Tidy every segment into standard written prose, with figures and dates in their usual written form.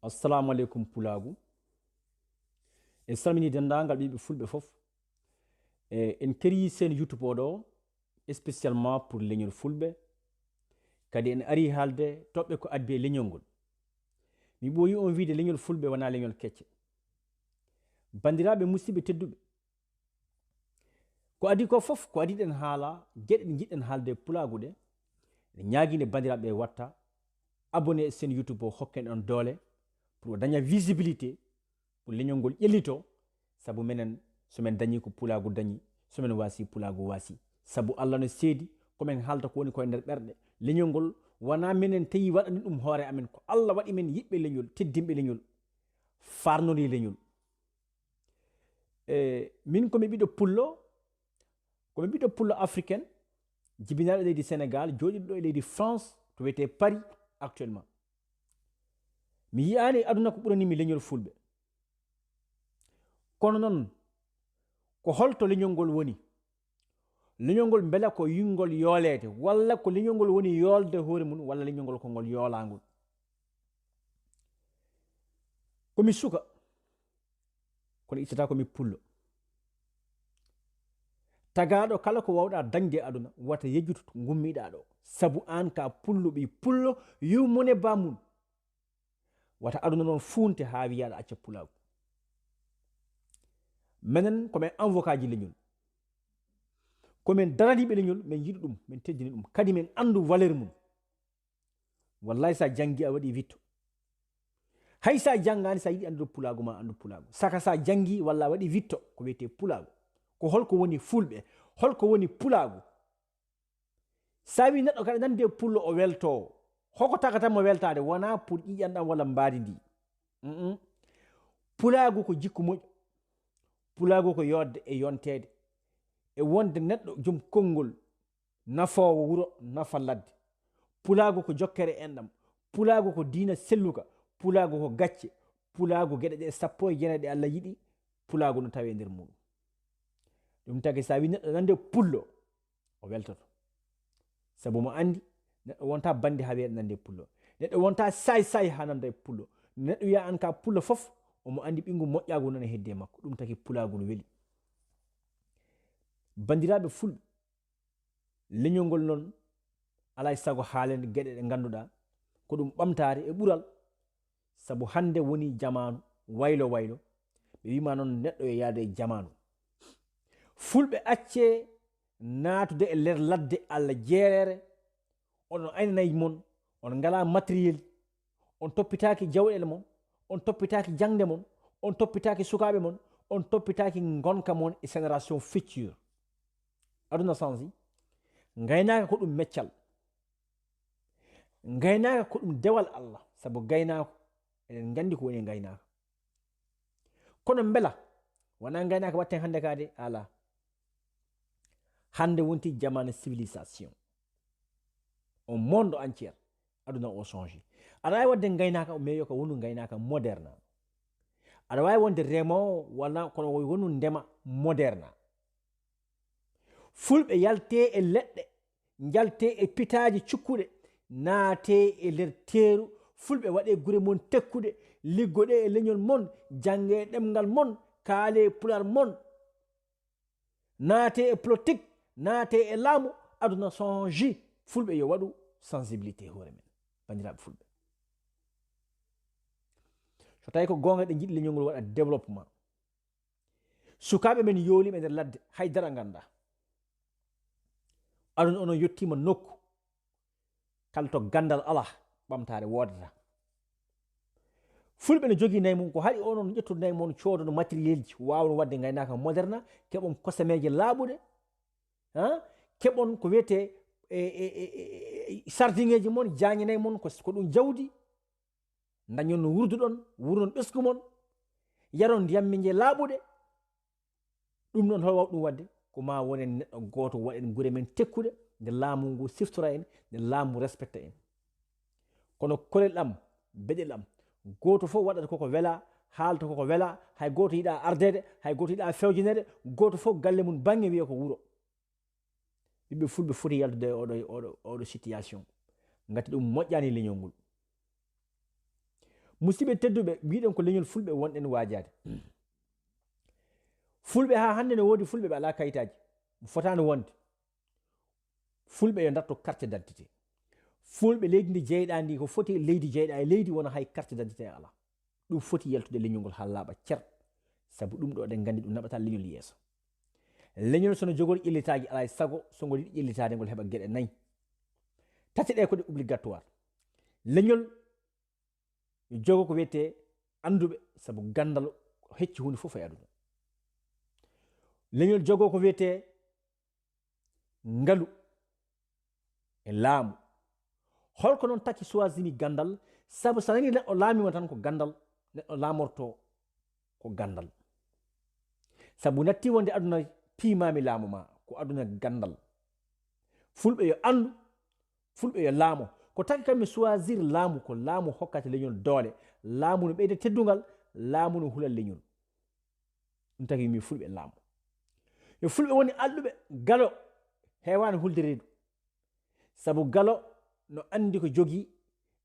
assalamu alaikum pulaagu en salmini dendagal ɓiɓe fulɓe fof en keri sen youtube oɗo spécialement pour leñol fulɓe kadi en ari haalde toɓɓe ko addi e leñol ngol mi ɓooyi on wiide leñol fulɓe wona leñol kecce bandiraɓe musidɓe tedduɓe ko adi ko fof ko adiɗen haala gueɗe ɗe jiɗɗen haalde pulaagu ɗe en ñaaguinde bandiraɓe watta abonné e sen youtube o hokken on doole pour daña visibilité pour leñol ngol ƴellito sabu menen somin dañi ko pulaagu dañi somin wasi pulaagu wasi sabu allah no seedi komin haalta ko woni koye nder ɓerɗe leñol ngol wona minen tawi waɗani ɗum hoore amen ko allah waɗi men yiɓɓe leñol teddinɓe leñol farnori leñol min komi ɓiɗɗo pullo africaine jibinaɗo leydi sénégal joɗiɗo e leydi france to wiyete paris actuellement mi yiyani aduna ko ɓuranimi leñol fulɓe kono noon ko holto leñol ngol woni leñol ngol beela ko yingol yoolede walla ko leñol ngol woni yoolde hoore mum walla leñol ngol ko ngol yoolangol komi suka kono ittata komi pullo tagaɗo kala ko wawɗa dañde aduna wata yejjutu to gummiɗa ɗo sabu an ka pulluɓe pullo yummone bamum wata aduna noon funte ha wiyaɗa acca pulaagu minen komin avocat ji leñol komin daraniɓe leñol min yiɗi ɗum min teddini ɗum kadi min andu valeur mum wallahi sa jangi a waɗi vitto hay sa janggani sa yiɗi andude pulaagu ma andu pulaagu saka sa jangi walla a waɗi vitto ko wiyete pulaagu ko holko woni fulɓe holko woni pulaagu sa wi neɗɗo kada nande pullo o welto hoko tagatanmo weltade wona pour ƴiƴanɗam walla mbaadi ndi pulaagu ko jikku moƴƴo pulaagu ko yodde e yontede e wonde neɗɗo joom konngol nafowo wuro nafa ladde pulaagu ko jokkere enɗam pulaagu ko diina selluka pulaagu ko gacce pulaagu gueɗe ɗe 19 ɗe allah yiɗi pulaagu no tawe nder muɗum ɗum tagi sa wi neɗɗo nande pullo o weltoto sabu mo andi neɗɗo wonta bandi ha wiyeɗe nande pullo neɗɗo wonta say ha nanda e pullo neɗɗo wiya an ka pullo fof omo andi ɓingu moƴƴagu nana hedde makko ɗum tagi pulaagu no weeli bandiraɓe fulɓe leñol ngol noon alay sago haalende gueɗe ɗe ganduɗa ko ɗum ɓamtare e ɓuural sabu hande woni jamanu waylo ɓe wima noon neɗɗo e yaade e jamanu fulɓe acce natude e nder ladde allah jeerere oɗon aynanayi mon on ngala matériel on toppitaki jawɗele mon on toppitaki jangde mon on toppitaki sukaɓe mon on toppitaki gonka mon e génération future aduna sansi gaynaka ko ɗum meccal gaynaka ko ɗum dewal allah sabu gaynako eɗen gandi ko woni gaynaka kono beela wona gaynaka watten hande kade ala hande wonti jamane civilisation on monde entière aduna o changé aɗa wawi wadde gaynaka o meyo ko wonu gaynaka moderne aɗa wawi wonde remowo walla kono wonu ndema moderne fulɓe yalte e leɗɗe jalte e pitaji cukkuɗe naate e nder teeru fulɓe waɗe gure mon tekkuɗe liggoɗe e leñol mon jange e ɗemgal mon kaale e pular mon naate e politique naate e laamu aduna change fulɓe yo waɗu sensibilité hoore men bandiraɓe fulɓe so tawi ko gonga ɗe jiɗi leñol ngol waɗa développement sukaɓe men yooliɓe nder ladde haydara ganda aduna onon yettima nokku kala to gandal ala ɓamtare wodata fulɓe ne jogui nayi mum ko haɗi onon ƴettude nayi mon coodono matériel ji wawno wadde gaynaka moderne keɓon kosameje laaɓuɗe keɓon ko wiyete sardingeji mon jañanayi mon ko ɗum jawdi dañon no wurduɗon wurnon ɓesgu mon yaron ndiyammi je laaɓuɗe ɗum noon hol waw ɗum wadde ko ma wonen neɗɗo goto waɗen gure men tekkuɗe nde laamu ngu siftora en nde laamu respecta en kono kolel ɗam beɗel am goto fof waɗata koko wela haalta koko wela hay goto yiɗa ardede hay goto yiɗa fewjinede goto fof galle mum bange wiya ko wuuro ɓiɓɓe fulɓe foti yaltude oɗo situation gati ɗum moƴƴani leñol ngol musidɓe tedduɓe mbiɗen ko leñol fulɓe wonɗen waajade. Fulɓe ha hande no woodi fulɓe ɓe ala kayitaji fotani wonde. Fulɓe yo darto carte d'identité. Fulɓe leydi ndi jeyɗa ndi ko foti leydi jeyɗa e leydi wona hay carte d'identité ala. Ɗum foti yaltude leñol ngol ha laaɓa cer, sabu ɗum ɗo eɗen gandi ɗum naɓata leñol yeeso. Leñol sono jogori ƴellitaji alay sago so ngol yiɗi ƴellitade ngol heɓa geɗe 4. Tati ɗe ko ɗe obligatoire. Leñol jogo ko wiyete anduɓe, sabu gandal hecci hunde fof e aduna. Leñol jogo ko wiyete ngalu e laamu. Holko noon taki choisini gandal, sabu so nani neɗɗo laamima tan ko gandal, neɗɗo laamorto ko gandal. Sabu natti wonde aduna piimami laamu ma ko aduna gandal. Fulɓe yo andu, fulɓe yo laamo. Ko taki kamɓe choisir laamu, ko laamu hokkata leñol doole, laamu no ɓeyda teddungal, laamu no hula leñol. Ɗum taki mi fulɓe laamu. Yo fulɓe woni alɗuɓe galo hewani hulde reedu, sabu galo no andi ko jogi,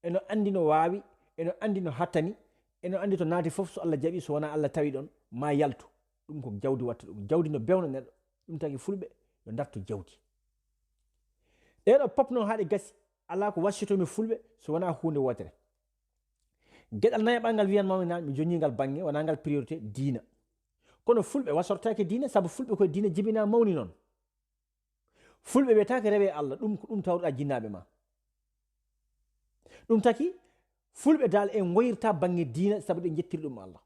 eno andi no waawi, eno andi no hattani, eno andi to naati fof so Allah jaɓi, so wona Allah tawi ɗon ma yaltu. Ɗum ko jawdi watta ɗum, jawdi no bewna neɗɗo. Ɗum taki fulɓe yo darto jawdi. Ɗeɗo pop noon haɗe gasi, ala ko waccitomi fulɓe so wona hunde wotere. Geɗal nayaɓal ngal wiyanmami nane mi joñingal bange, wona ngal priorité diina. Kono fulɓe wasortake diina, sabu fulɓe koye diina jibina mawni noon. Fulɓe wiyetake rewe Allah, ɗum ko ɗum tawruɗa jinnaɓe ma. Ɗum taki fulɓe dal en goyirta bange diina, sabu ɗe jettiri ɗum Allah.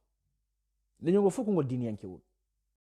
Leñol ngol fof ko ngol diiniyankewol.